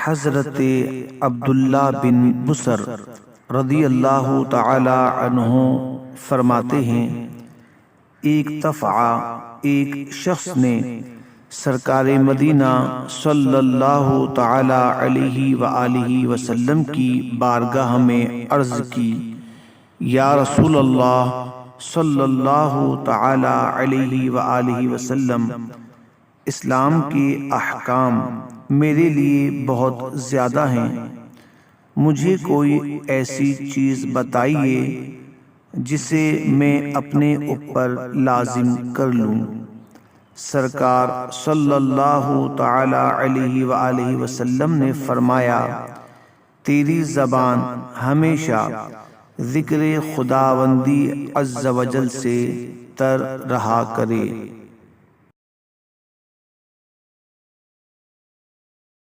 حضرت عبداللہ بن بسر رضی اللہ تعالی عنہ فرماتے ہیں، ایک دفعہ ایک شخص نے سرکار مدینہ صلی اللہ تعالی علیہ وآلہ وسلم کی بارگاہ میں عرض کی، یا رسول اللہ صلی اللہ تعالی علیہ وآلہ وسلم، اسلام کے احکام میرے لیے بہت زیادہ ہیں، مجھے کوئی ایسی چیز بتائیے جسے میں اپنے اوپر لازم کر لوں۔ سرکار صلی اللہ تعالی علیہ وآلہ وسلم نے فرمایا، تیری زبان ہمیشہ ذکر خداوندی عز و جل سے تر رہا کرے۔